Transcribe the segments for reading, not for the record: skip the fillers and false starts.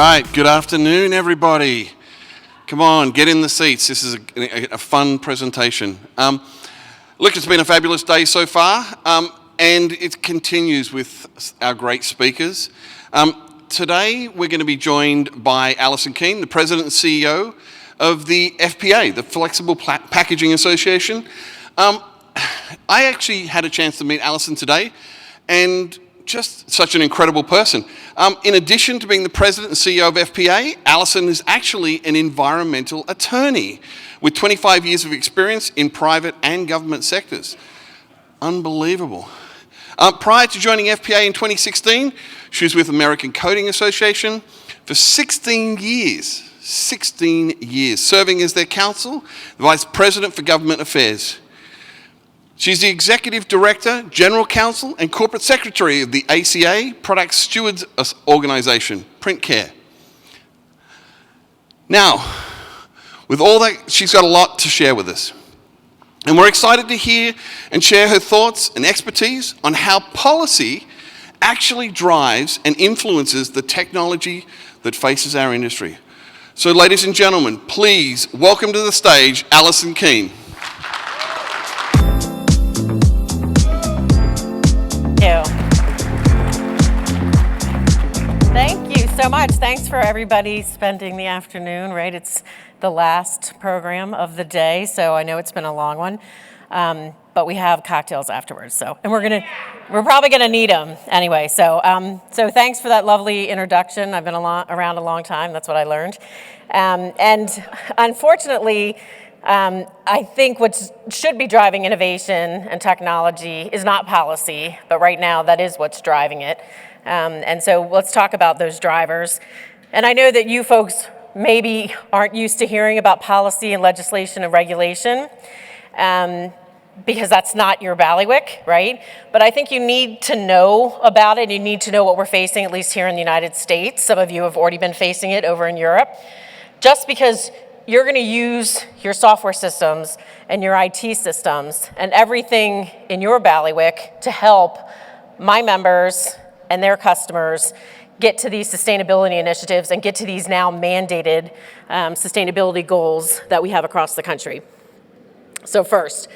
right, good afternoon, everybody. Come on, get in the seats. This is a fun presentation. Look, it's been a fabulous day so far, and it continues with our great speakers. Today, we're going to be joined by Alison Keane, the President and CEO of the FPA, the Flexible Packaging Association. I actually had a chance to meet Alison today, and just such an incredible person. In addition to being the president and CEO of FPA, Alison is actually an environmental attorney with 25 years of experience in private and government sectors. Unbelievable. Prior to joining FPA in 2016, she was with American Coating Association for 16 years, serving as their counsel, the vice president for government affairs. She's the Executive Director, General Counsel, and Corporate Secretary of the ACA Product Stewards Organization, Print Care. Now, with all that, she's got a lot to share with us. And we're excited to hear and share her thoughts and expertise on how policy actually drives and influences the technology that faces our industry. So, ladies and gentlemen, please welcome to the stage, Alison Keane. Thank you so much. Thanks for everybody spending the afternoon, right? It's the last program of the day, so I know it's been a long one, but we have cocktails afterwards. And we're probably gonna need them anyway. So thanks for that lovely introduction. I've been around a long time. That's what I learned, and unfortunately, I think what should be driving innovation and technology is not policy, but right now that is what's driving it. And so let's talk about those drivers. And I know that you folks maybe aren't used to hearing about policy and legislation and regulation, because that's not your bailiwick, right? But I think you need to know about it. You need to know what we're facing, at least here in the United States. Some of you have already been facing it over in Europe. Just because you're going to use your software systems and your IT systems and everything in your bailiwick to help my members and their customers get to these sustainability initiatives and get to these now mandated sustainability goals that we have across the country. So first,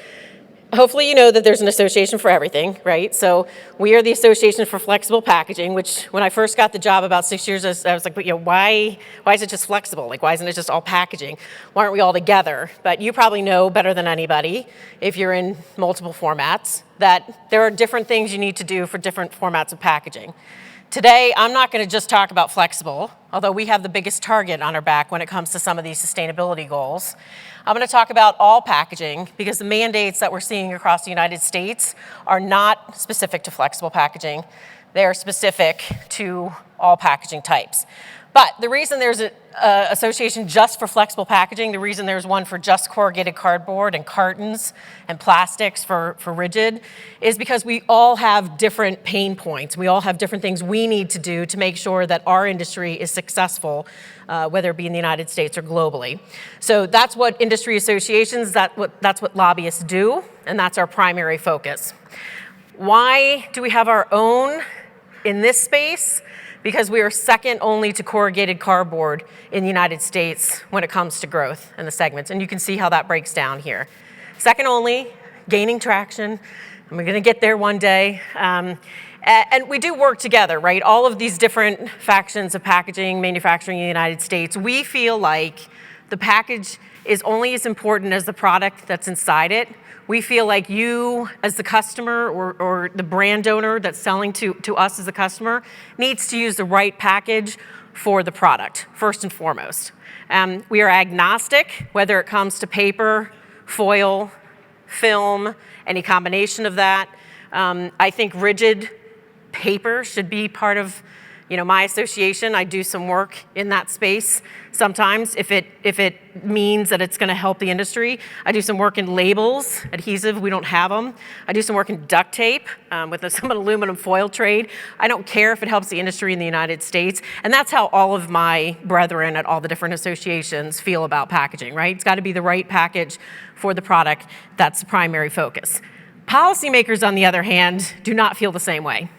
hopefully you know that there's an association for everything, right? So we are the Association for Flexible Packaging, which when I first got the job about 6 years, I was like, but why is it just flexible? Like, why isn't it just all packaging? Why aren't we all together? But you probably know better than anybody, if you're in multiple formats, that there are different things you need to do for different formats of packaging. Today, I'm not going to just talk about flexible, although we have the biggest target on our back when it comes to some of these sustainability goals. I'm going to talk about all packaging because the mandates that we're seeing across the United States are not specific to flexible packaging. They are specific to all packaging types. But the reason there's an association just for flexible packaging, the reason there's one for just corrugated cardboard and cartons and plastics for rigid, is because we all have different pain points. We all have different things we need to do to make sure that our industry is successful, whether it be in the United States or globally. So that's what industry associations, that's what lobbyists do, and that's our primary focus. Why do we have our own in this space? Because we are second only to corrugated cardboard in the United States when it comes to growth in the segments. And you can see how that breaks down here. Second only, gaining traction, and we're gonna get there one day. And we do work together, right? All of these different factions of packaging, manufacturing in the United States, we feel like the package is only as important as the product that's inside it. We feel like you, as the customer or the brand owner that's selling to us as a customer, needs to use the right package for the product, first and foremost. We are agnostic, whether it comes to paper, foil, film, any combination of that. I think rigid paper should be part of my association. I do some work in that space sometimes if it means that it's going to help the industry. I do some work in labels, adhesive, we don't have them. I do some work in duct tape with some aluminum foil trade. I don't care if it helps the industry in the United States. And that's how all of my brethren at all the different associations feel about packaging, right? It's got to be the right package for the product. That's the primary focus. Policymakers, on the other hand, do not feel the same way.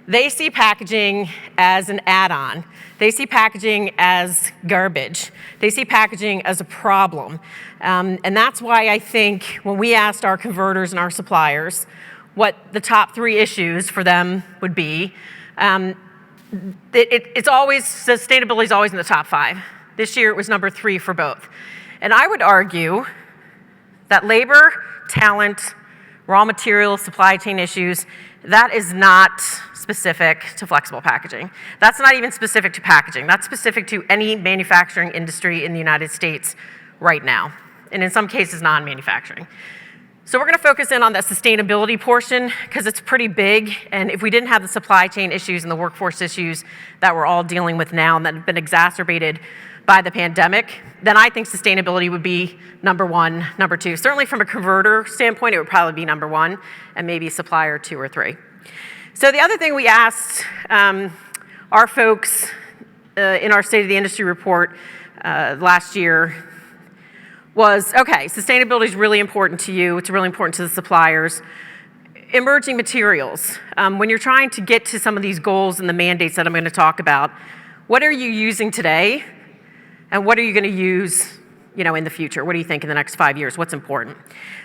They see packaging as an add-on. They see packaging as garbage. They see packaging as a problem. And that's why I think when we asked our converters and our suppliers what the top 3 issues for them would be, it's always, sustainability is always in the top 5. This year it was number 3 for both. And I would argue that labor, talent, raw material, supply chain issues, that is not specific to flexible packaging. That's not even specific to packaging. That's specific to any manufacturing industry in the United States right now, and in some cases non-manufacturing. So we're going to focus in on that sustainability portion because it's pretty big, and if we didn't have the supply chain issues and the workforce issues that we're all dealing with now and that have been exacerbated by the pandemic, then I think sustainability would be number 1, number 2. Certainly from a converter standpoint, it would probably be number 1, and maybe supplier 2 or 3. So the other thing we asked our folks in our State of the Industry report last year was, okay, sustainability is really important to you. It's really important to the suppliers. Emerging materials. When you're trying to get to some of these goals and the mandates that I'm going to talk about, what are you using today? And what are you going to use, in the future? What do you think in the next 5 years? What's important?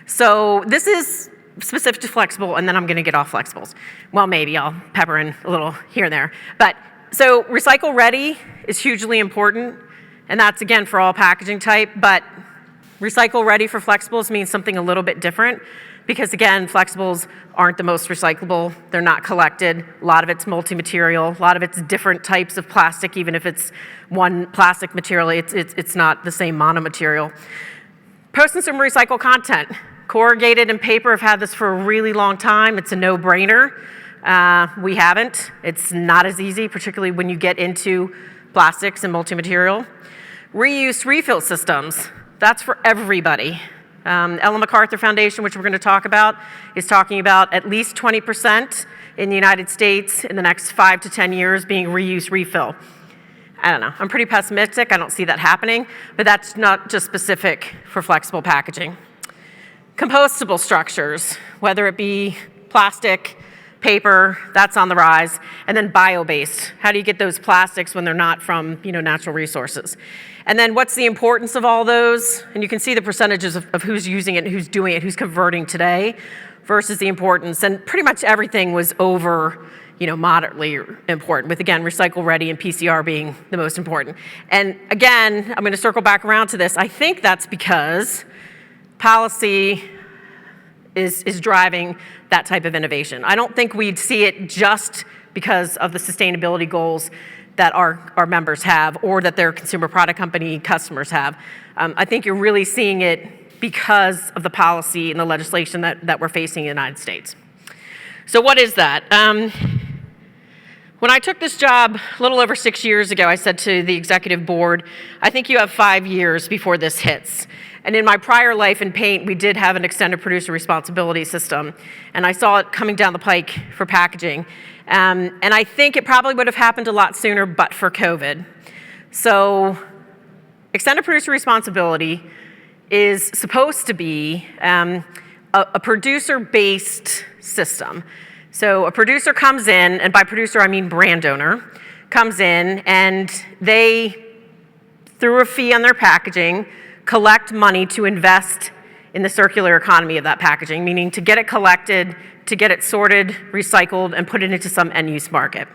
So this is specific to flexible, and then I'm going to get off flexibles. Well, maybe I'll pepper in a little here and there. But so recycle ready is hugely important, and that's again for all packaging type. But recycle ready for flexibles means something a little bit different. Because again, flexibles aren't the most recyclable. They're not collected. A lot of it's multi-material. A lot of it's different types of plastic. Even if it's one plastic material, it's not the same monomaterial. Post-consumer recycled content. Corrugated and paper have had this for a really long time. It's a no-brainer. We haven't. It's not as easy, particularly when you get into plastics and multi-material. Reuse refill systems. That's for everybody. Ellen MacArthur Foundation, which we're going to talk about, is talking about at least 20% in the United States in the next 5 to 10 years being reuse refill. I don't know. I'm pretty pessimistic. I don't see that happening, but that's not just specific for flexible packaging. Compostable structures, whether it be plastic, paper, that's on the rise, and then bio-based. How do you get those plastics when they're not from natural resources? And then what's the importance of all those? And you can see the percentages of who's using it, and who's doing it, who's converting today versus the importance. And pretty much everything was over, moderately important, with again, recycle ready and PCR being the most important. And again, I'm going to circle back around to this. I think that's because policy is driving that type of innovation. I don't think we'd see it just because of the sustainability goals that our members have or that their consumer product company customers have. I think you're really seeing it because of the policy and the legislation that we're facing in the United States. So what is that? When I took this job a little over 6 years ago, I said to the executive board, I think you have 5 years before this hits. And in my prior life in paint, we did have an extended producer responsibility system, and I saw it coming down the pike for packaging. And I think it probably would have happened a lot sooner but for COVID. So extended producer responsibility is supposed to be a producer-based system. So a producer comes in, and by producer I mean brand owner, comes in and they, through a fee on their packaging, collect money to invest in the circular economy of that packaging, meaning to get it collected, to get it sorted, recycled, and put it into some end-use market.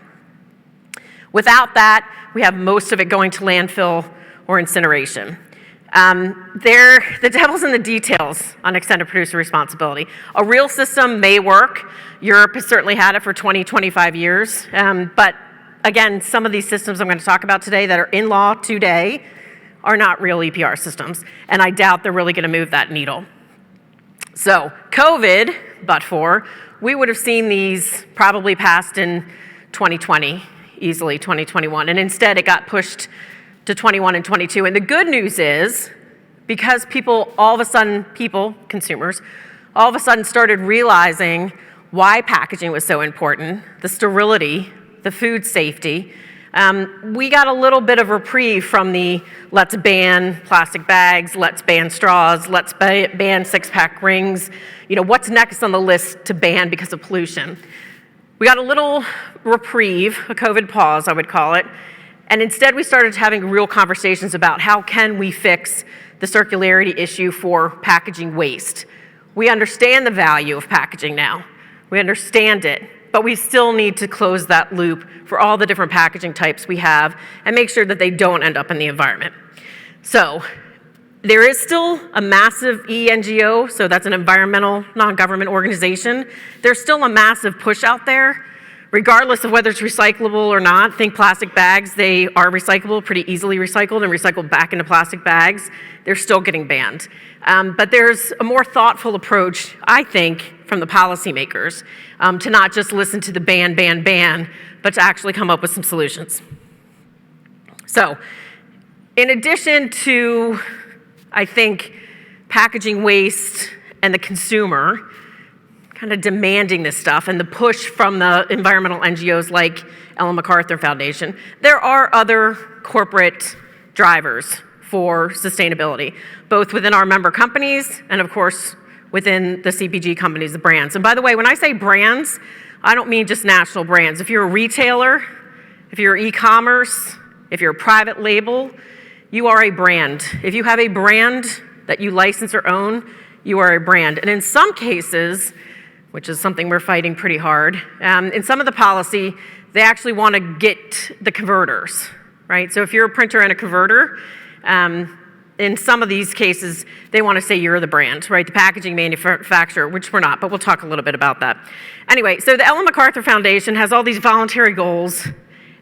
Without that, we have most of it going to landfill or incineration. The devil's in the details on extended producer responsibility. A real system may work. Europe has certainly had it for 20, 25 years. But again, some of these systems I'm going to talk about today that are in law today are not real EPR systems, and I doubt they're really going to move that needle. So COVID, we would have seen these probably passed in 2020, easily 2021, and instead it got pushed to 21 and 22. And the good news is, because consumers, all of a sudden started realizing why packaging was so important, the sterility, the food safety, we got a little bit of reprieve from the let's ban plastic bags, let's ban straws, let's ban six-pack rings. What's next on the list to ban because of pollution? We got a little reprieve, a COVID pause, I would call it, and instead we started having real conversations about how can we fix the circularity issue for packaging waste. We understand the value of packaging now. We understand it, but we still need to close that loop for all the different packaging types we have and make sure that they don't end up in the environment. So there is still a massive ENGO, so that's an environmental non-government organization. There's still a massive push out there, regardless of whether it's recyclable or not. Think plastic bags, they are recyclable, pretty easily recycled and recycled back into plastic bags. They're still getting banned. But there's a more thoughtful approach, I think, from the policymakers to not just listen to the ban, ban, ban, but to actually come up with some solutions. So, in addition to, I think, packaging waste and the consumer kind of demanding this stuff and the push from the environmental NGOs like Ellen MacArthur Foundation, there are other corporate drivers for sustainability, both within our member companies and, of course, within the CPG companies, the brands. And by the way, when I say brands, I don't mean just national brands. If you're a retailer, if you're e-commerce, if you're a private label, you are a brand. If you have a brand that you license or own, you are a brand. And in some cases, which is something we're fighting pretty hard, in some of the policy, they actually want to get the converters, right? So if you're a printer and a converter, in some of these cases, they want to say you're the brand, right? The packaging manufacturer, which we're not, but we'll talk a little bit about that. Anyway, so the Ellen MacArthur Foundation has all these voluntary goals,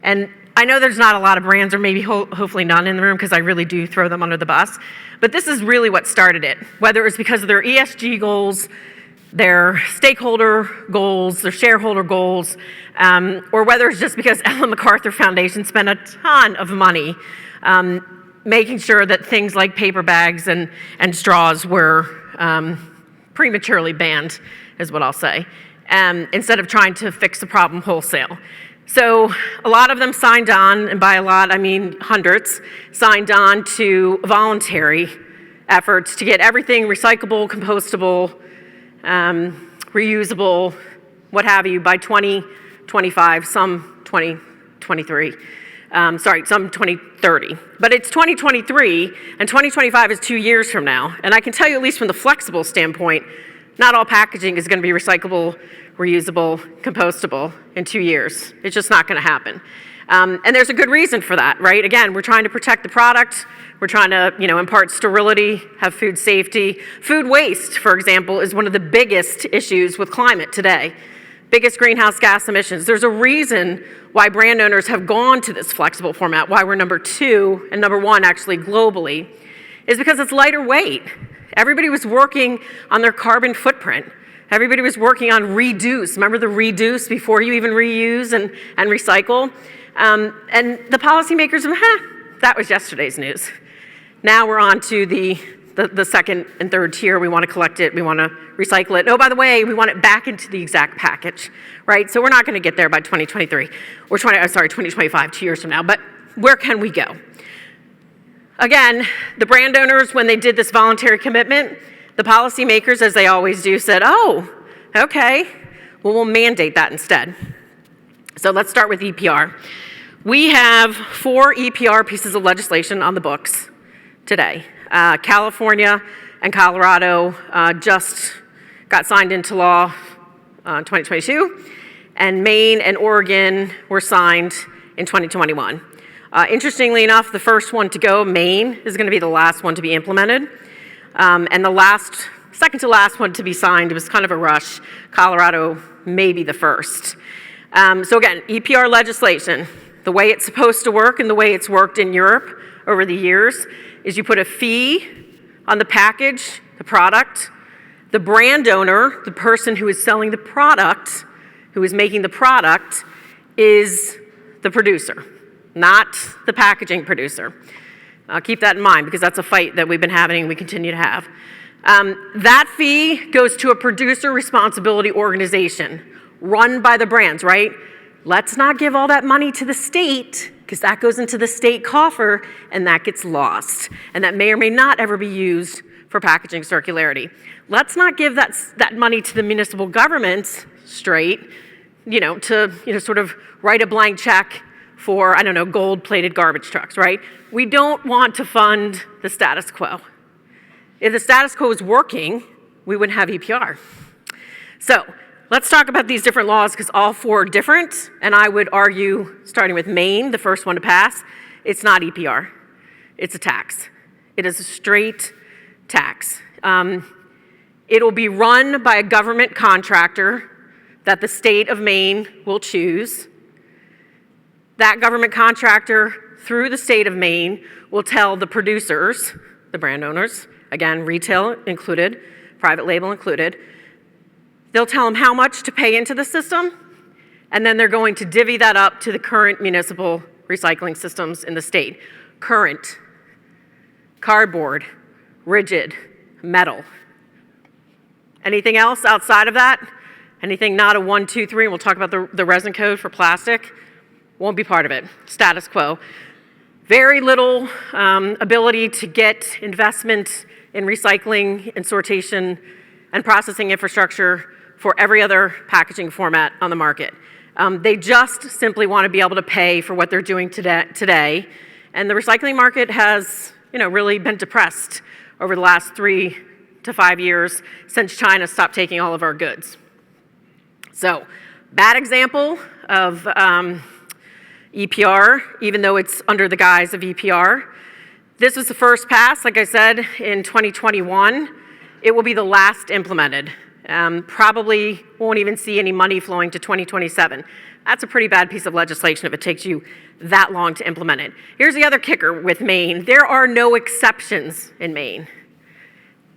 and I know there's not a lot of brands, or maybe hopefully none in the room, because I really do throw them under the bus, but this is really what started it, whether it's because of their ESG goals, their stakeholder goals, their shareholder goals, or whether it's just because Ellen MacArthur Foundation spent a ton of money making sure that things like paper bags and straws were prematurely banned, is what I'll say, instead of trying to fix the problem wholesale. So a lot of them signed on, and by a lot I mean hundreds, signed on to voluntary efforts to get everything recyclable, compostable, reusable, what have you, by 2025, some 2023. Some 2030. But it's 2023, and 2025 is 2 years from now. And I can tell you, at least from the flexible standpoint, not all packaging is going to be recyclable, reusable, compostable in 2 years. It's just not going to happen. And there's a good reason for that, right? Again, we're trying to protect the product. We're trying to, impart sterility, have food safety. Food waste, for example, is one of the biggest issues with climate today. Biggest greenhouse gas emissions. There's a reason why brand owners have gone to this flexible format, why we're number 2 and number 1 actually globally, is because it's lighter weight. Everybody was working on their carbon footprint. Everybody was working on reduce. Remember the reduce before you even reuse and recycle? And the policymakers, that was yesterday's news. Now we're on to the second and third tier. We want to collect it, we want to recycle it. Oh, by the way, we want it back into the exact package, right? So we're not going to get there by 2023, or 2025, 2 years from now, but where can we go? Again, the brand owners, when they did this voluntary commitment, the policymakers, as they always do, said, oh, okay, well, we'll mandate that instead. So let's start with EPR. We have 4 EPR pieces of legislation on the books today. California and Colorado just got signed into law in 2022, and Maine and Oregon were signed in 2021. Interestingly enough, the first one to go, Maine, is going to be the last one to be implemented, and the second to last one to be signed, it was kind of a rush. Colorado may be the first. So again, EPR legislation, the way it's supposed to work and the way it's worked in Europe over the years is you put a fee on the package, the product. The brand owner, the person who is selling the product, who is making the product, is the producer, not the packaging producer. Keep that in mind, because that's a fight that we've been having and we continue to have. That fee goes to a producer responsibility organization run by the brands, right? Let's not give all that money to the state, because that goes into the state coffer and that gets lost. And that may or may not ever be used for packaging circularity. Let's not give that money to the municipal governments straight, sort of write a blank check for, I don't know, gold-plated garbage trucks, right? We don't want to fund the status quo. If the status quo is working, we wouldn't have EPR. So let's talk about these different laws, because all four are different, and I would argue, starting with Maine, the first one to pass, it's not EPR. It's a tax. It is a straight tax. It'll be run by a government contractor that the state of Maine will choose. That government contractor, through the state of Maine, will tell the producers, the brand owners, again, retail included, private label included, they'll tell them how much to pay into the system, and then they're going to divvy that up to the current municipal recycling systems in the state. Current, cardboard, rigid, metal. Anything else outside of that? Anything not a 1, 2, 3, and we'll talk about the resin code for plastic, won't be part of it. Status quo. Very little ability to get investment in recycling and sortation and processing infrastructure for every other packaging format on the market. They just simply want to be able to pay for what they're doing today. And the recycling market has, really been depressed over the last 3 to 5 years since China stopped taking all of our goods. So, bad example of EPR, even though it's under the guise of EPR. This was the first pass, like I said, in 2021. It will be the last implemented. Probably won't even see any money flowing to 2027. That's a pretty bad piece of legislation if it takes you that long to implement it. Here's the other kicker with Maine. There are no exceptions in Maine.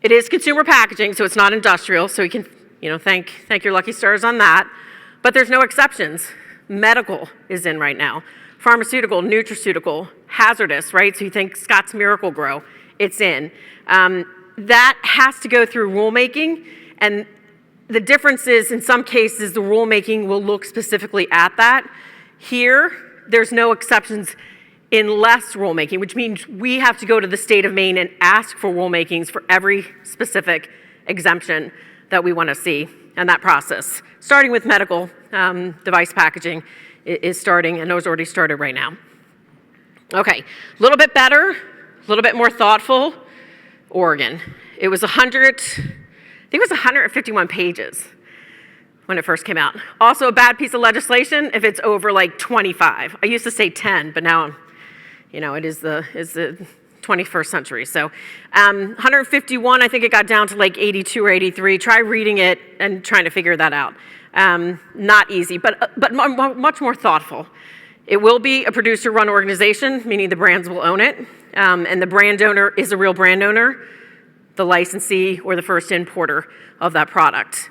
It is consumer packaging, so it's not industrial, so you can thank your lucky stars on that. But there's no exceptions. Medical is in right now. Pharmaceutical, nutraceutical, hazardous, right? So you think Scott's Miracle-Gro, it's in. That has to go through rulemaking, and the difference is, in some cases, the rulemaking will look specifically at that. Here, there's no exceptions unless rulemaking, which means we have to go to the state of Maine and ask for rulemakings for every specific exemption that we want to see, and that process, starting with medical device packaging, is starting, and those already started right now. Okay, a little bit better, a little bit more thoughtful, Oregon. It was 151 pages when it first came out. Also a bad piece of legislation if it's over like 25. I used to say 10, but now, it is the 21st century. So 151, I think it got down to like 82 or 83. Try reading it and trying to figure that out. Not easy, but much more thoughtful. It will be a producer-run organization, meaning the brands will own it, and the brand owner is a real brand owner, the licensee or the first importer of that product.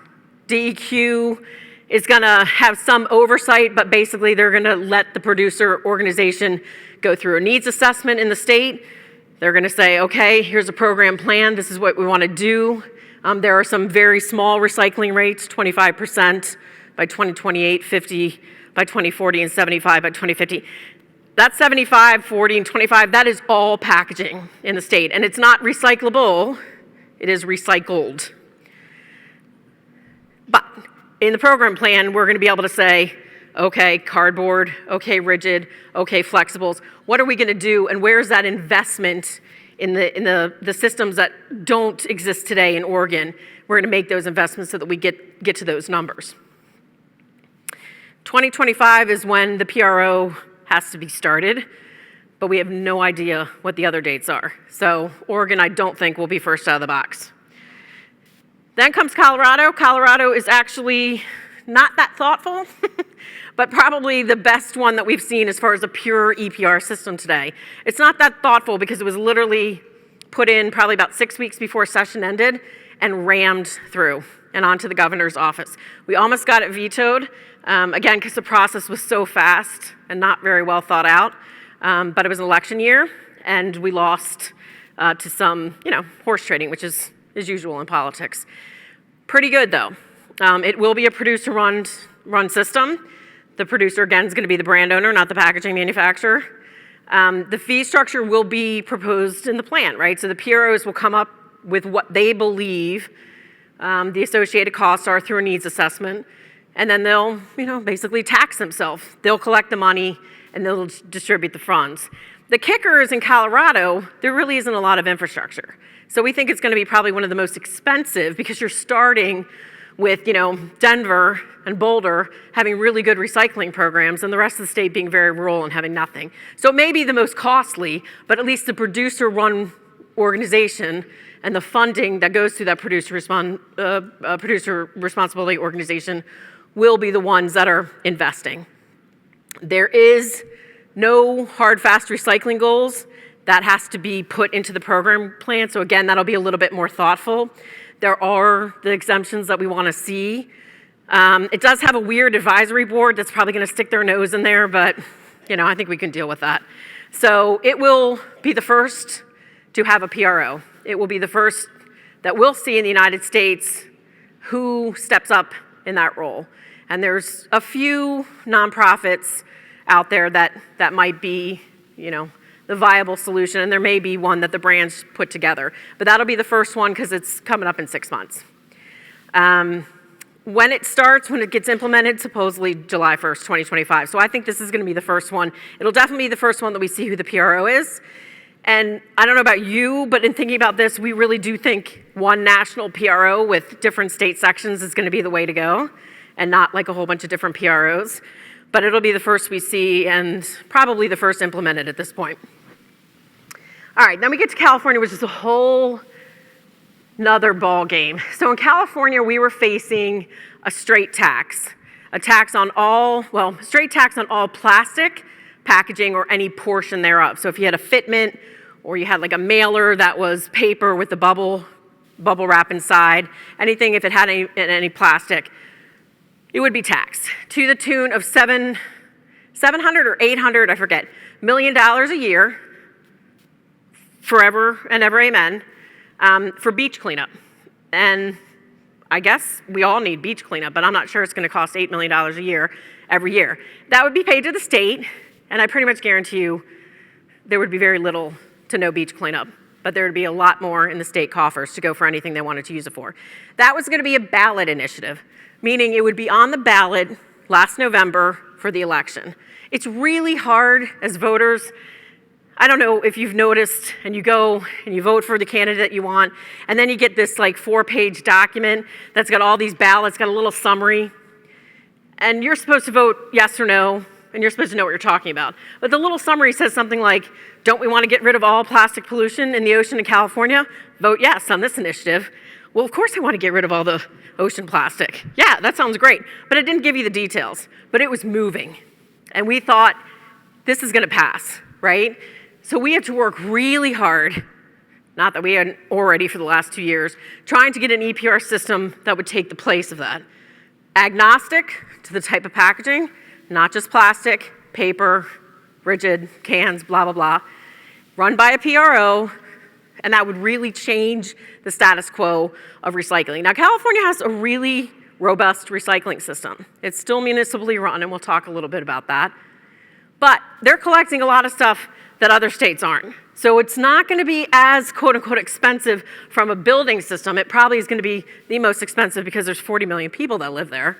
DEQ is going to have some oversight, but basically they're going to let the producer organization go through a needs assessment in the state. They're going to say, okay, here's a program plan. This is what we want to do. There are some very small recycling rates, 25% by 2028, 50 by 2040, and 75 by 2050. That 75, 40, and 25, that is all packaging in the state. And it's not recyclable, it is recycled. But in the program plan, we're going to be able to say, okay, cardboard, okay, rigid, okay, flexibles. What are we going to do, and where's that investment in the systems that don't exist today in Oregon? We're going to make those investments so that we get to those numbers. 2025 is when the PRO has to be started, but we have no idea what the other dates are. So Oregon, I don't think, will be first out of the box. Then comes Colorado. Colorado is actually not that thoughtful, but probably the best one that we've seen as far as a pure EPR system today. It's not that thoughtful because it was literally put in probably about 6 weeks before session ended and rammed through and onto the governor's office. We almost got it vetoed, again, because the process was so fast and not very well thought out. But it was an election year, and we lost to some, horse trading, which is usual in politics. Pretty good, though. It will be a producer-run system. The producer, again, is going to be the brand owner, not the packaging manufacturer. The fee structure will be proposed in the plan, right? So the PROs will come up with what they believe the associated costs are through a needs assessment. and then they'll, basically tax themselves. They'll collect the money, and they'll distribute the funds. The kicker is in Colorado, there really isn't a lot of infrastructure. So we think it's going to be probably one of the most expensive because you're starting with, Denver and Boulder having really good recycling programs and the rest of the state being very rural and having nothing. So it may be the most costly, but at least the producer-run organization and the funding that goes through that producer responsibility organization will be the ones that are investing. There is no hard, fast recycling goals. That has to be put into the program plan. So again, that'll be a little bit more thoughtful. There are the exemptions that we want to see. It does have a weird advisory board that's probably going to stick their nose in there, but I think we can deal with that. So it will be the first to have a PRO. It will be the first that we'll see in the United States who steps up in that role. And there's a few nonprofits out there that might be, the viable solution, and there may be one that the brands put together. But that'll be the first one because it's coming up in 6 months. When it gets implemented, supposedly July 1st, 2025. So I think this is going to be the first one. It'll definitely be the first one that we see who the PRO is. And I don't know about you, but in thinking about this, we really do think one national PRO with different state sections is going to be the way to go, and not like a whole bunch of different PROs. But it'll be the first we see and probably the first implemented at this point. All right, then we get to California, which is a whole another ball game. So in California, we were facing a straight tax, straight tax on all plastic packaging or any portion thereof. So if you had a fitment or you had like a mailer that was paper with the bubble wrap inside, anything if it had any plastic, it would be taxed to the tune of $700 or $800, I forget, $1 million a year, forever and ever, amen, for beach cleanup. And I guess we all need beach cleanup, but I'm not sure it's going to cost $8 million a year every year. That would be paid to the state, and I pretty much guarantee you there would be very little to no beach cleanup, but there would be a lot more in the state coffers to go for anything they wanted to use it for. That was going to be a ballot initiative, meaning it would be on the ballot last November for the election. It's really hard as voters. I don't know if you've noticed, and you go and you vote for the candidate you want, and then you get this like 4-page document that's got all these ballots, got a little summary, and you're supposed to vote yes or no, and you're supposed to know what you're talking about. But the little summary says something like, don't we want to get rid of all plastic pollution in the ocean in California? Vote yes on this initiative. Well, of course I want to get rid of all the ocean plastic. Yeah, that sounds great. But it didn't give you the details. But it was moving. And we thought, this is going to pass, right? So we had to work really hard, not that we hadn't already for the last 2 years, trying to get an EPR system that would take the place of that. Agnostic to the type of packaging, not just plastic, paper, rigid, cans, blah, blah, blah. Run by a PRO, and that would really change the status quo of recycling. Now, California has a really robust recycling system. It's still municipally run, and we'll talk a little bit about that. But they're collecting a lot of stuff that other states aren't. So it's not going to be as quote-unquote expensive from a building system. It probably is going to be the most expensive because there's 40 million people that live there,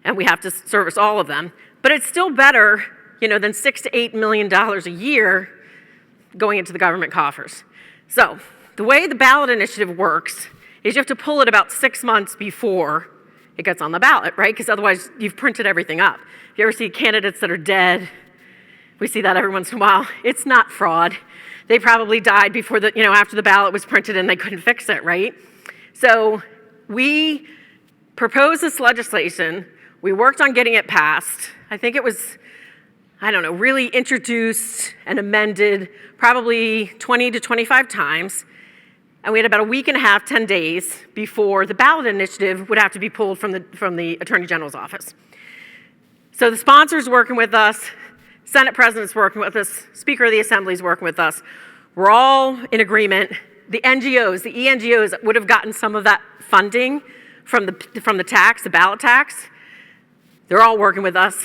and we have to service all of them. But it's still better, than $6 to $8 million a year going into the government coffers. So the way the ballot initiative works is you have to pull it about 6 months before it gets on the ballot, right? Because otherwise you've printed everything up. If you ever see candidates that are dead, we see that every once in a while. It's not fraud. They probably died before after the ballot was printed and they couldn't fix it, right? So we proposed this legislation. We worked on getting it passed. I think it was, really introduced and amended probably 20 to 25 times. And we had about a week and a half, 10 days, before the ballot initiative would have to be pulled from the Attorney General's office. So the sponsor's working with us, Senate President's working with us, Speaker of the Assembly's working with us. We're all in agreement. The NGOs, the E-NGOs that would have gotten some of that funding from the tax, the ballot tax, they're all working with us.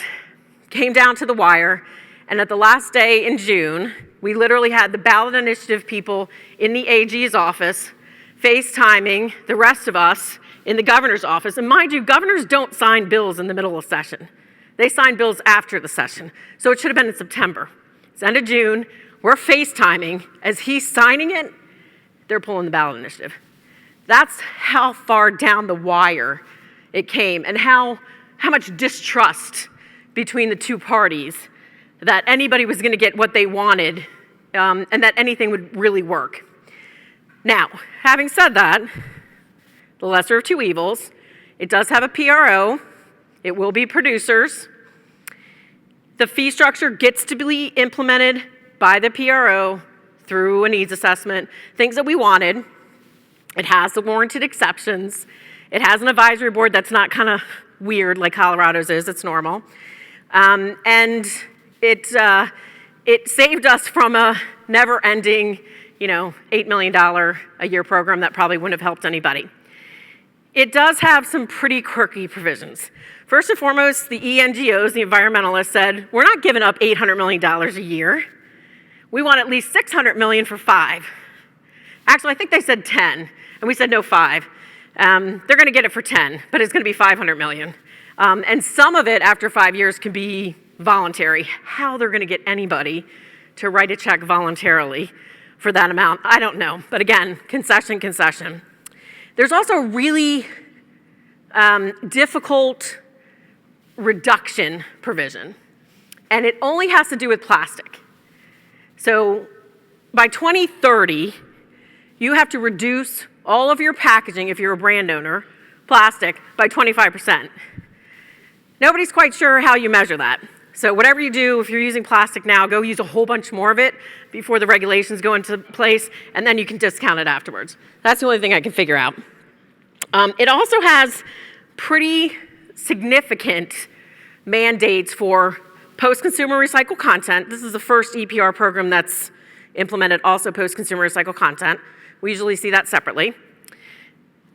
Came down to the wire, and at the last day in June, we literally had the ballot initiative people in the AG's office, FaceTiming the rest of us in the governor's office. And mind you, governors don't sign bills in the middle of session. They sign bills after the session. So it should have been in September. It's end of June. We're FaceTiming. As he's signing it, they're pulling the ballot initiative. That's how far down the wire it came, and how much distrust between the two parties that anybody was going to get what they wanted, and that anything would really work. Now, having said that, the lesser of two evils, it does have a PRO. It will be producers. The fee structure gets to be implemented by the PRO through a needs assessment, things that we wanted. It has the warranted exceptions. It has an advisory board that's not kind of weird like Colorado's is. It's normal. And it saved us from a never-ending, $8 million a year program that probably wouldn't have helped anybody. It does have some pretty quirky provisions. First and foremost, the ENGOs, the environmentalists, said, we're not giving up $800 million a year. We want at least $600 million for 5. Actually, I think they said 10, and we said no, 5. They're going to get it for 10, but it's going to be $500 million. And some of it after 5 years can be voluntary. How they're going to get anybody to write a check voluntarily for that amount, I don't know. But again, concession. There's also a really difficult reduction provision, and it only has to do with plastic. So by 2030, you have to reduce all of your packaging, if you're a brand owner, plastic, by 25%. Nobody's quite sure how you measure that. So whatever you do, if you're using plastic now, go use a whole bunch more of it before the regulations go into place, and then you can discount it afterwards. That's the only thing I can figure out. It also has pretty significant mandates for post-consumer recycled content. This is the first EPR program that's implemented also post-consumer recycled content. We usually see that separately.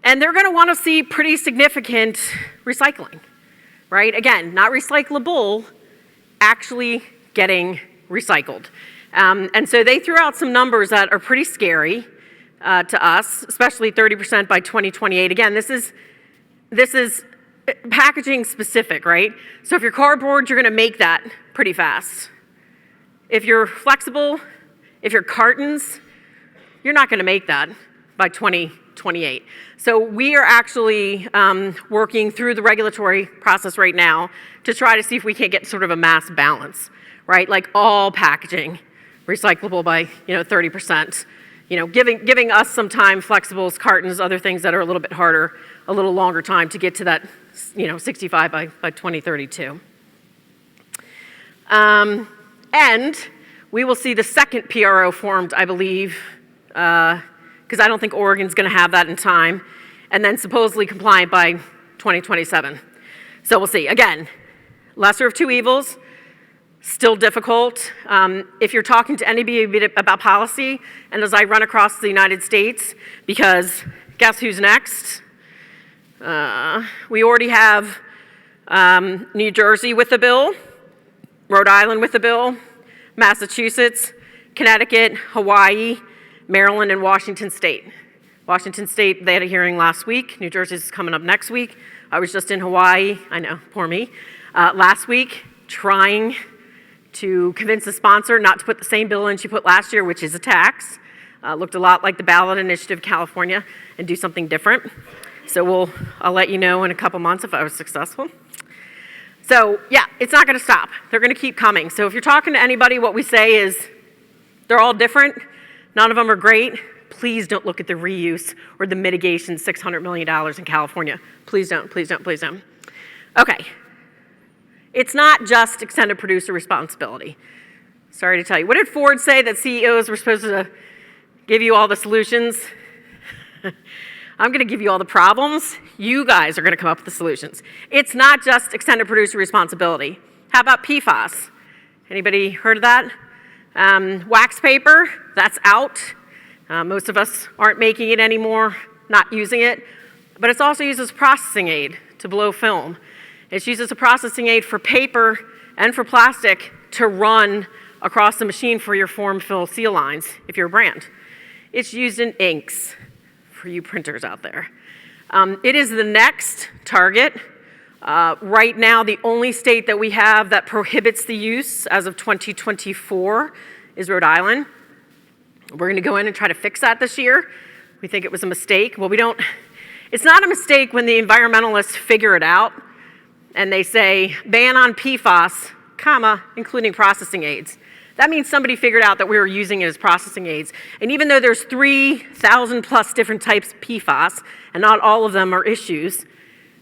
And they're going to want to see pretty significant recycling, right? Again, not recyclable, actually getting recycled. And so they threw out some numbers that are pretty scary to us, especially 30% by 2028. Again, this is packaging specific, right? So if you're cardboard, you're going to make that pretty fast. If you're flexible, if you're cartons, you're not going to make that by 2028. So we are actually working through the regulatory process right now to try to see if we can't get sort of a mass balance, right? Like all packaging recyclable by 30%. Giving us some time, flexibles, cartons, other things that are a little bit harder, a little longer time to get to that 65 by 2032. And we will see the second PRO formed, I believe, because I don't think Oregon's going to have that in time, and then supposedly compliant by 2027. So we'll see. Again, lesser of two evils, still difficult. If you're talking to anybody about policy, and as I run across the United States, because guess who's next? We already have New Jersey with a bill, Rhode Island with a bill, Massachusetts, Connecticut, Hawaii, Maryland, and Washington State. Washington State, they had a hearing last week. New Jersey's coming up next week. I was just in Hawaii, I know, poor me, last week, trying to convince the sponsor not to put the same bill in she put last year, which is a tax. Looked a lot like the ballot initiative California, and do something different. So I'll let you know in a couple months if I was successful. So yeah, it's not gonna stop. They're gonna keep coming. So if you're talking to anybody, what we say is, they're all different. None of them are great. Please don't look at the reuse or the mitigation $600 million in California. Please don't, please don't, please don't. Okay. It's not just extended producer responsibility. Sorry to tell you. What did Ford say that CEOs were supposed to give you all the solutions? I'm going to give you all the problems. You guys are going to come up with the solutions. It's not just extended producer responsibility. How about PFAS? Anybody heard of that? Wax paper, that's out. Most of us aren't making it anymore, not using it. But it's also used as a processing aid to blow film. It's used as a processing aid for paper and for plastic to run across the machine for your form fill seal lines, if you're a brand. It's used in inks for you printers out there. It is the next target. Right now, the only state that we have that prohibits the use as of 2024 is Rhode Island. We're going to go in and try to fix that this year. We think it was a mistake. Well, it's not a mistake when the environmentalists figure it out and they say, ban on PFAS, comma, including processing aids. That means somebody figured out that we were using it as processing aids. And even though there's 3,000 plus different types of PFAS, and not all of them are issues,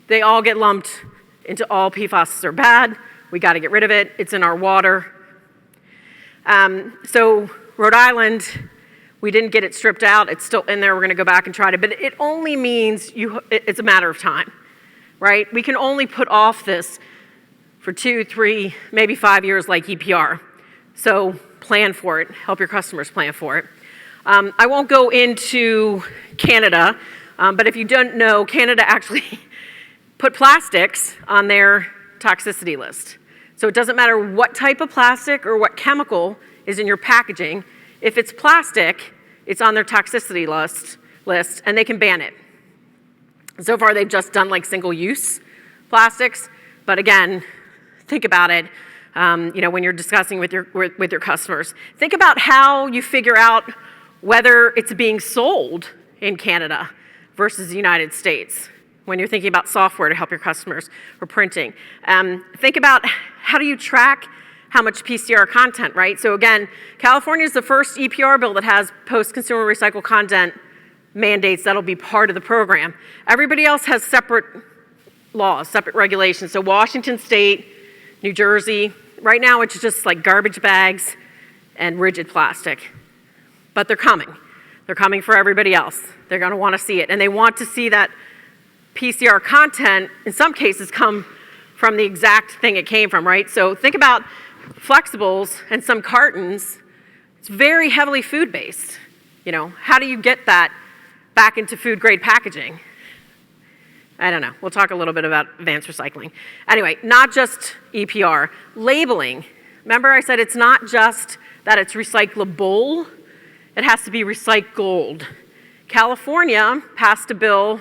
they all get lumped into all PFAS are bad. We got to get rid of it. It's in our water. So Rhode Island, we didn't get it stripped out. It's still in there. We're going to go back and try it. But it only means it's a matter of time, right? We can only put off this for 2, 3, maybe 5 years like EPR. So plan for it. Help your customers plan for it. I won't go into Canada, but if you don't know, Canada actually put plastics on their toxicity list. So it doesn't matter what type of plastic or what chemical is in your packaging. If it's plastic, it's on their toxicity list, and they can ban it. So far, they've just done like single-use plastics, but again, think about it. When you're discussing with your customers, think about how you figure out whether it's being sold in Canada versus the United States. When you're thinking about software to help your customers or printing, think about how do you track how much PCR content, right? So again, California is the first EPR bill that has post-consumer recycled content mandates that'll be part of the program. Everybody else has separate laws, separate regulations. So Washington State, New Jersey, right now it's just like garbage bags and rigid plastic. But they're coming. They're coming for everybody else. They're gonna wanna see it. And they want to see that PCR content, in some cases, come from the exact thing it came from, right? So think about flexibles and some cartons. It's very heavily food-based. How do you get that back into food-grade packaging? I don't know. We'll talk a little bit about advanced recycling. Anyway, not just EPR. Labeling. Remember I said it's not just that it's recyclable. It has to be recycled. California passed a bill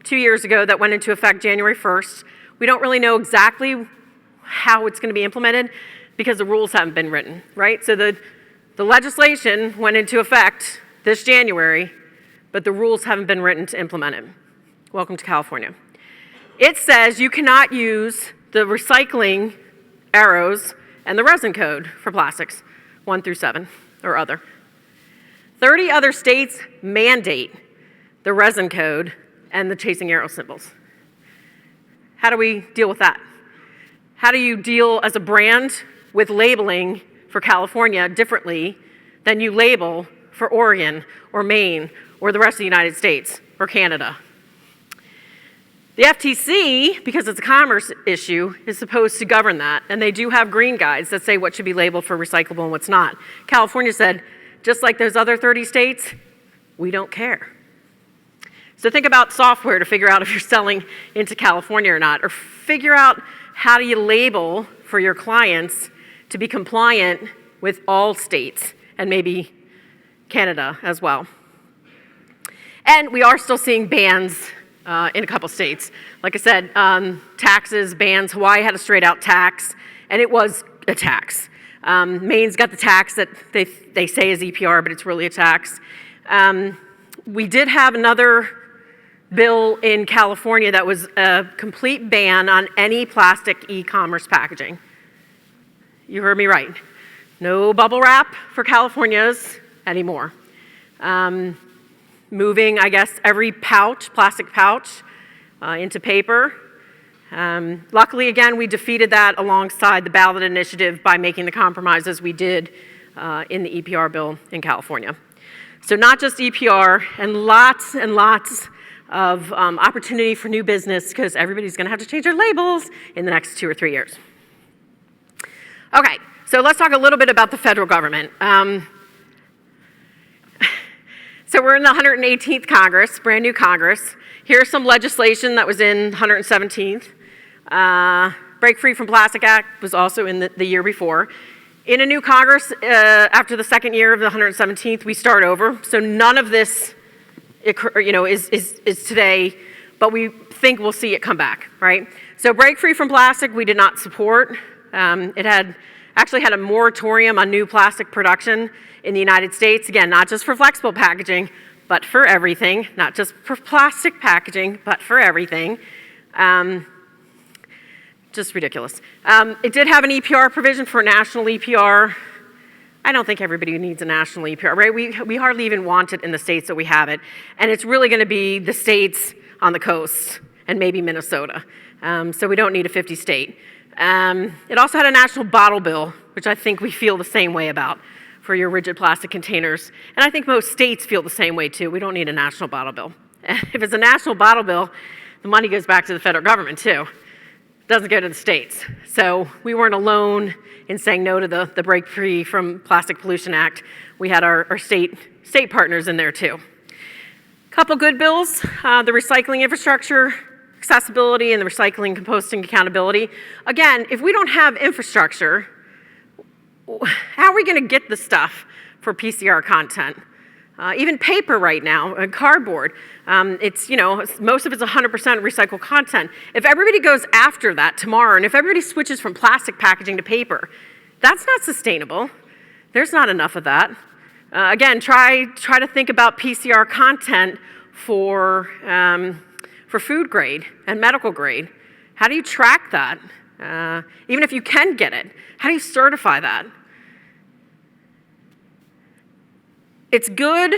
2 years ago that went into effect January 1st. We don't really know exactly how it's going to be implemented because the rules haven't been written, right? So the legislation went into effect this January, but the rules haven't been written to implement it. Welcome to California. It says you cannot use the recycling arrows and the resin code for plastics, 1 through 7 or other. 30 other states mandate the resin code and the chasing arrow symbols. How do we deal with that? How do you deal as a brand with labeling for California differently than you label for Oregon or Maine or the rest of the United States or Canada? The FTC, because it's a commerce issue, is supposed to govern that, and they do have green guides that say what should be labeled for recyclable and what's not. California said, just like those other 30 states, we don't care. So think about software to figure out if you're selling into California or not, or figure out how do you label for your clients to be compliant with all states and maybe Canada as well. And we are still seeing bans in a couple states. Like I said, taxes, bans. Hawaii had a straight out tax, and it was a tax. Maine's got the tax that they say is EPR, but it's really a tax. We did have another bill in California that was a complete ban on any plastic e-commerce packaging. You heard me right. No bubble wrap for California's anymore. Moving, I guess, every plastic pouch, into paper. Luckily, again, we defeated that alongside the ballot initiative by making the compromises we did in the EPR bill in California. So not just EPR, and lots of opportunity for new business because everybody's going to have to change their labels in the next 2 or 3 years. Okay, so let's talk a little bit about the federal government. So we're in the 118th Congress, brand new Congress. Here's some legislation that was in 117th. Break Free from Plastic Act was also in the year before. In a new Congress, after the second year of the 117th, we start over. So none of this, is today but we think we'll see it come back, right? So break free from plastic, we did not support. It actually had a moratorium on new plastic production in the United States. Again, not just for flexible packaging, but for everything. Not just for plastic packaging, but for everything. Just ridiculous. It did have an EPR provision for a national EPR. I don't think everybody needs a national EPR, right? We hardly even want it in the states that we have it. And it's really going to be the states on the coast and maybe Minnesota. So we don't need a 50 state. It also had a national bottle bill, which I think we feel the same way about for your rigid plastic containers. And I think most states feel the same way too. We don't need a national bottle bill. If it's a national bottle bill, the money goes back to the federal government too. It doesn't go to the states. So we weren't alone in saying no to the Break Free from Plastic Pollution Act. We had our state partners in there too. Couple good bills, the recycling infrastructure, accessibility, and the recycling, composting, accountability. Again, if we don't have infrastructure, how are we going to get the stuff for PCR content? Even paper right now, cardboard, it's, most of it's 100% recycled content. If everybody goes after that tomorrow, and if everybody switches from plastic packaging to paper, that's not sustainable. There's not enough of that. Again, try to think about PCR content for food grade and medical grade. How do you track that? Even if you can get it, how do you certify that? It's good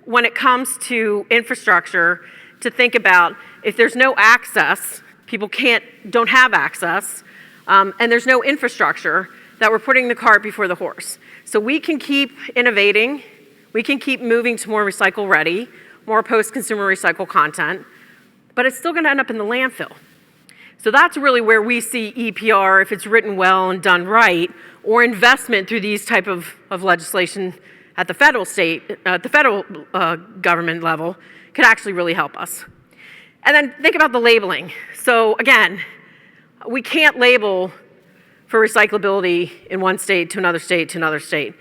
when it comes to infrastructure to think about if there's no access, people don't have access, and there's no infrastructure, that we're putting the cart before the horse. So we can keep innovating, we can keep moving to more recycle ready, more post-consumer recycled content, but it's still gonna end up in the landfill. So that's really where we see EPR, if it's written well and done right, or investment through these type of legislation at the federal government level, could actually really help us. And then think about the labeling. So again, we can't label for recyclability in one state to another state to another state.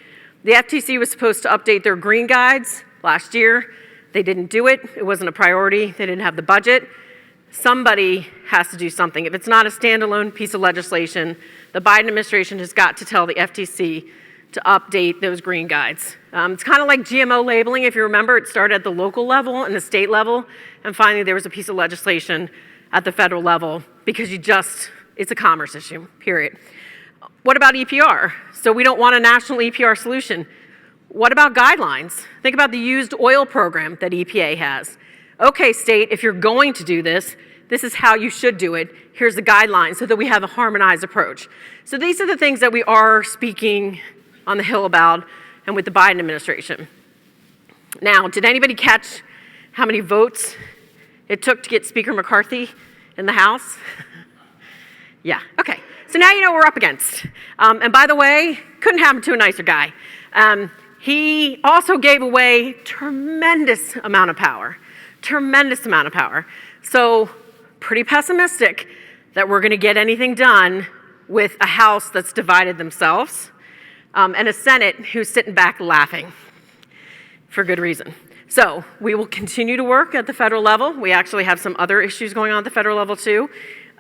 The FTC was supposed to update their green guides last year. They didn't do it. It wasn't a priority. They didn't have the budget. Somebody has to do something. If it's not a standalone piece of legislation, the Biden administration has got to tell the FTC to update those green guides. It's kind of like GMO labeling. If you remember, it started at the local level and the state level, and finally there was a piece of legislation at the federal level because it's a commerce issue, period. What about EPR? So we don't want a national EPR solution. What about guidelines? Think about the used oil program that EPA has. Okay, state, if you're going to do this, this is how you should do it. Here's the guidelines so that we have a harmonized approach. So these are the things that we are speaking on the Hill about and with the Biden administration. Now, did anybody catch how many votes it took to get Speaker McCarthy in the House? Yeah, okay. So now you know what we're up against. And by the way, couldn't happen to a nicer guy. He also gave away tremendous amount of power. So pretty pessimistic that we're gonna get anything done with a House that's divided themselves, and a Senate who's sitting back laughing for good reason. So we will continue to work at the federal level. We actually have some other issues going on at the federal level too.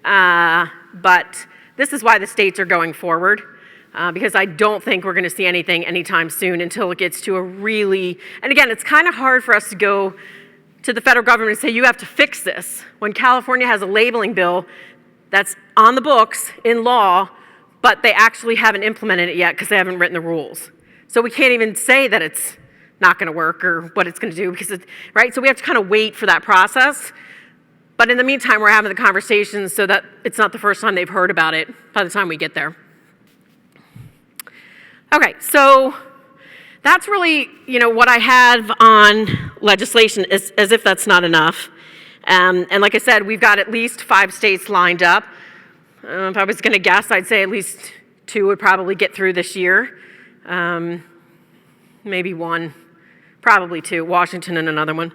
But this is why the states are going forward, because I don't think we're gonna see anything anytime soon until it gets to a really, and again, it's kind of hard for us to go to the federal government and say, you have to fix this, when California has a labeling bill that's on the books in law, but they actually haven't implemented it yet because they haven't written the rules. So we can't even say that it's not gonna work or what it's gonna do because right? So we have to kind of wait for that process. But in the meantime, we're having the conversations so that it's not the first time they've heard about it by the time we get there. Okay, so that's really, what I have on legislation, as if that's not enough. And like I said, we've got at least 5 states lined up. If I was gonna guess, I'd say at least 2 would probably get through this year. Maybe 1, probably 2, Washington and another one.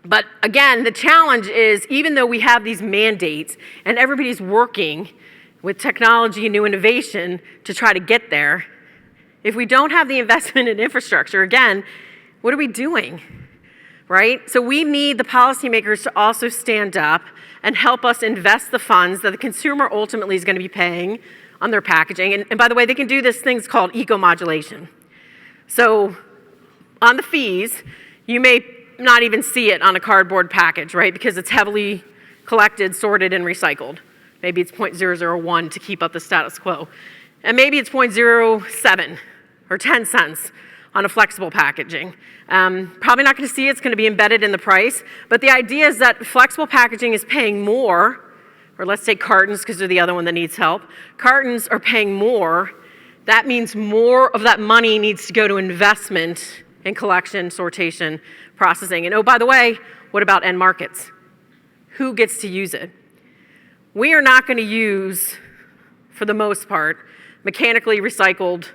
But again, the challenge is, even though we have these mandates and everybody's working with technology and new innovation to try to get there, if we don't have the investment in infrastructure, again, what are we doing? right? So we need the policymakers to also stand up and help us invest the funds that the consumer ultimately is going to be paying on their packaging. And by the way, they can do this thing called eco-modulation. So on the fees, you may not even see it on a cardboard package, right? Because it's heavily collected, sorted, and recycled. Maybe it's 0.001 to keep up the status quo. And maybe it's 0.07 or 10 cents on a flexible packaging. Probably not going to see it. It's going to be embedded in the price. But the idea is that flexible packaging is paying more, or let's take cartons because they're the other one that needs help. Cartons are paying more. That means more of that money needs to go to investment in collection, sortation, processing. And oh, by the way, what about end markets? Who gets to use it? We are not going to use, for the most part, mechanically recycled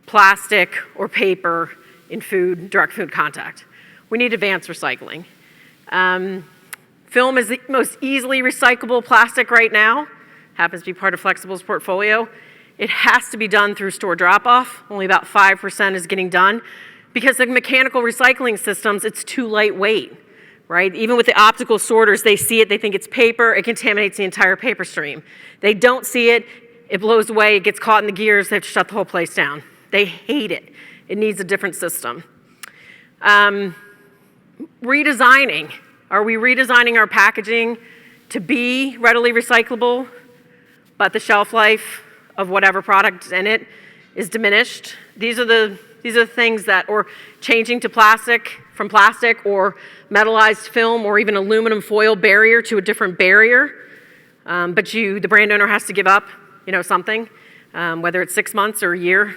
plastic or paper in food, direct food contact. We need advanced recycling. Film is the most easily recyclable plastic right now, happens to be part of Flexible's portfolio. It has to be done through store drop-off. Only about 5% is getting done. Because the mechanical recycling systems, it's too lightweight, right? Even with the optical sorters, they see it, they think it's paper, it contaminates the entire paper stream. They don't see it, it blows away, it gets caught in the gears, they have to shut the whole place down. They hate it. It needs a different system. Redesigning. Are we redesigning our packaging to be readily recyclable, but the shelf life of whatever product is in it is diminished? These are the things that, or changing to plastic, from plastic or metallized film or even aluminum foil barrier to a different barrier. But the brand owner has to give up, something, whether it's 6 months or a year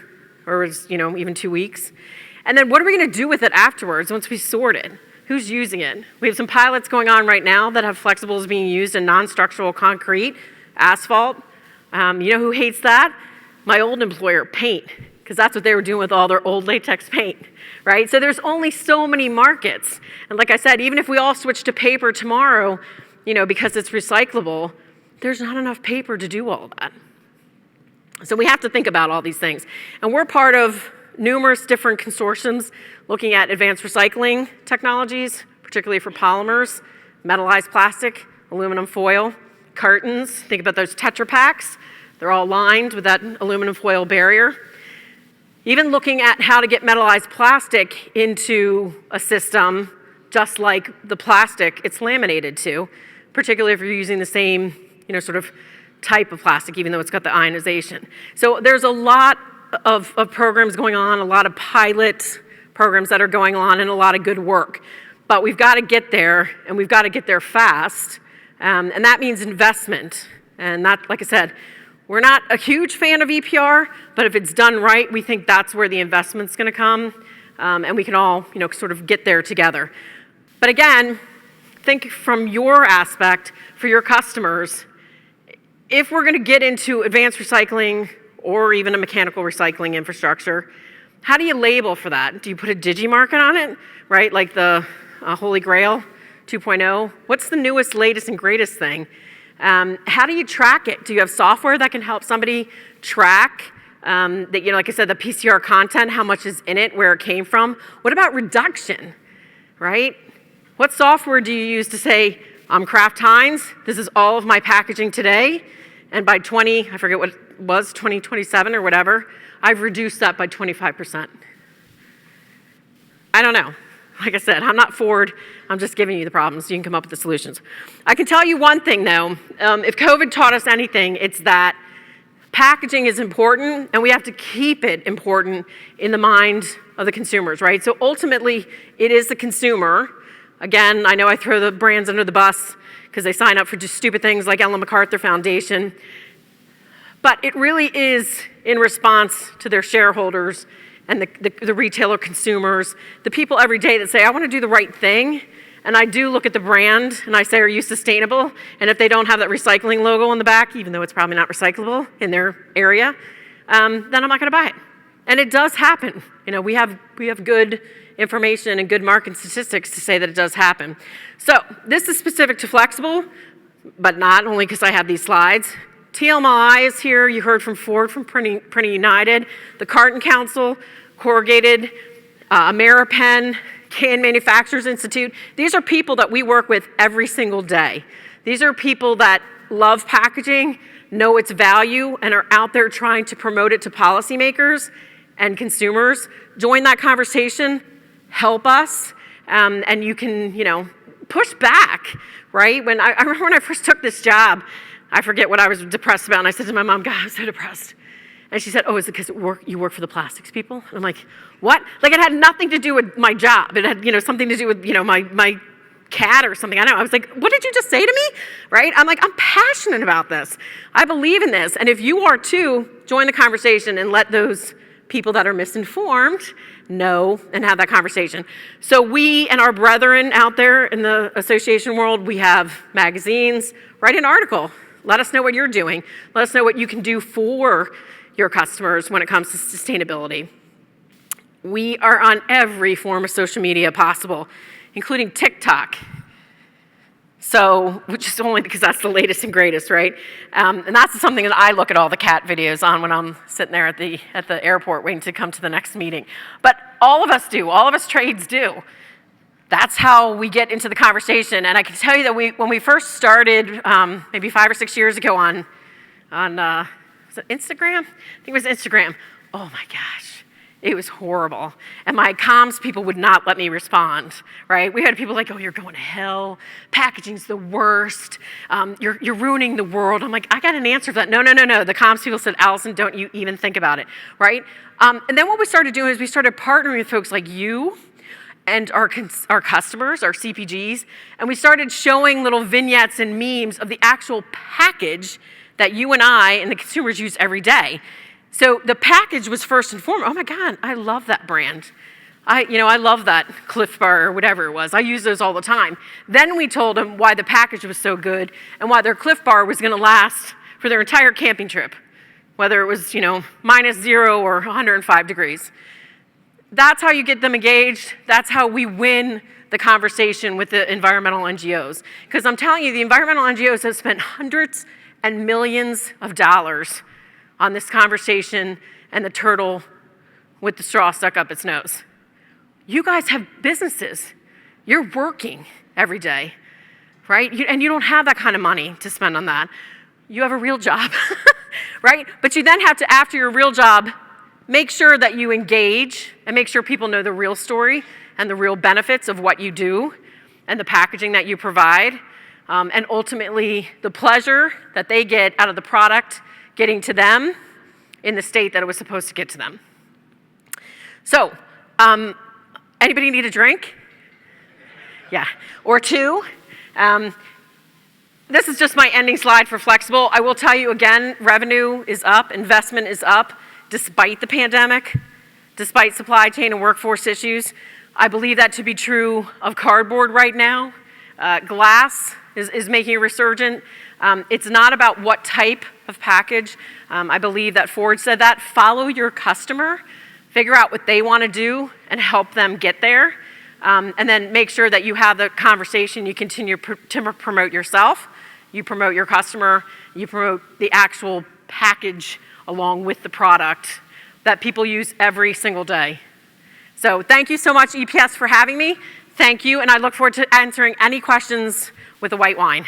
or it's, even 2 weeks. And then what are we going to do with it afterwards once we sort it? Who's using it? We have some pilots going on right now that have flexibles being used in non-structural concrete, asphalt. You know who hates that? My old employer, paint, because that's what they were doing with all their old latex paint, right? So there's only so many markets. And like I said, even if we all switch to paper tomorrow, because it's recyclable, there's not enough paper to do all that. So we have to think about all these things. And we're part of numerous different consortiums looking at advanced recycling technologies, particularly for polymers, metallized plastic, aluminum foil, cartons. Think about those Tetra Paks. They're all lined with that aluminum foil barrier. Even looking at how to get metallized plastic into a system just like the plastic it's laminated to, particularly if you're using the same, sort of type of plastic, even though it's got the ionization. So there's a lot of programs going on, a lot of pilot programs that are going on, and a lot of good work. But we've got to get there, and we've got to get there fast, and that means investment. And that, like I said, we're not a huge fan of EPR, but if it's done right, we think that's where the investment's going to come, and we can all, sort of get there together. But again, think from your aspect for your customers. If we're going to get into advanced recycling or even a mechanical recycling infrastructure, how do you label for that? Do you put a digimarket on it, right? Like the Holy Grail 2.0? What's the newest, latest, and greatest thing? How do you track it? Do you have software that can help somebody track that, like I said, the PCR content, how much is in it, where it came from? What about reduction, right? What software do you use to say, I'm Kraft Heinz, this is all of my packaging today, and by 2027 or whatever, I've reduced that by 25%. I don't know. Like I said, I'm not Ford. I'm just giving you the problems so you can come up with the solutions. I can tell you one thing, though. If COVID taught us anything, it's that packaging is important, and we have to keep it important in the mind of the consumers, right? So ultimately, it is the consumer. Again, I know I throw the brands under the bus because they sign up for just stupid things like Ellen MacArthur Foundation. But it really is in response to their shareholders and the retailer consumers, the people every day that say, I want to do the right thing. And I do look at the brand and I say, are you sustainable? And if they don't have that recycling logo on the back, even though it's probably not recyclable in their area, then I'm not going to buy it. And it does happen. We have good information and good market statistics to say that it does happen. So this is specific to Flexible, but not only because I have these slides. TLMI is here. You heard from Ford, from Printing United, the Carton Council, Corrugated, Ameripen, Can Manufacturers Institute. These are people that we work with every single day. These are people that love packaging, know its value, and are out there trying to promote it to policymakers and consumers. Join that conversation, help us, and you can, push back, right? I remember when I first took this job, I forget what I was depressed about, and I said to my mom, God, I'm so depressed. And she said, oh, is it because you work for the plastics people? And I'm like, what? Like, it had nothing to do with my job. It had, something to do with, my cat or something. I don't know. I was like, what did you just say to me? Right? I'm like, I'm passionate about this. I believe in this. And if you are too, join the conversation and let those people that are misinformed know and have that conversation. So we and our brethren out there in the association world, we have magazines. Write an article. Let us know what you're doing. Let us know what you can do for your customers when it comes to sustainability. We are on every form of social media possible, including TikTok. So, which is only because that's the latest and greatest, right? And that's something that I look at all the cat videos on when I'm sitting there at the airport waiting to come to the next meeting. But all of us do, all of us trades do. That's how we get into the conversation. And I can tell you that when we first started, maybe 5 or 6 years ago on was it Instagram? I think it was Instagram. Oh my gosh, it was horrible. And my comms people would not let me respond, right? We had people like, oh, you're going to hell. Packaging's the worst. You're ruining the world. I'm like, I got an answer for that. No. The comms people said, Alison, don't you even think about it, right? And then what we started doing is we started partnering with folks like you and our customers, our CPGs, and we started showing little vignettes and memes of the actual package that you and I and the consumers use every day. So the package was first and foremost. Oh my God, I love that brand. I love that Cliff Bar or whatever it was. I use those all the time. Then we told them why the package was so good and why their Cliff Bar was going to last for their entire camping trip, whether it was -0 or 105 degrees. That's how you get them engaged. That's how we win the conversation with the environmental NGOs. Because I'm telling you, the environmental NGOs have spent hundreds and millions of dollars on this conversation and the turtle with the straw stuck up its nose. You guys have businesses. You're working every day, right? And you don't have that kind of money to spend on that. You have a real job, right? But you then have to, after your real job, make sure that you engage and make sure people know the real story and the real benefits of what you do and the packaging that you provide. And ultimately, the pleasure that they get out of the product getting to them in the state that it was supposed to get to them. So, anybody need a drink? Yeah, or two. This is just my ending slide for Flexible. I will tell you again, revenue is up, investment is up, despite the pandemic, despite supply chain and workforce issues. I believe that to be true of cardboard right now. Glass is making a resurgence. It's not about what type of package. I believe that Ford said that. Follow your customer, figure out what they want to do, and help them get there. And then make sure that you have the conversation. You continue to promote yourself. You promote your customer. You promote the actual package along with the product that people use every single day. So thank you so much, EPS, for having me. Thank you, and I look forward to answering any questions with the white wine.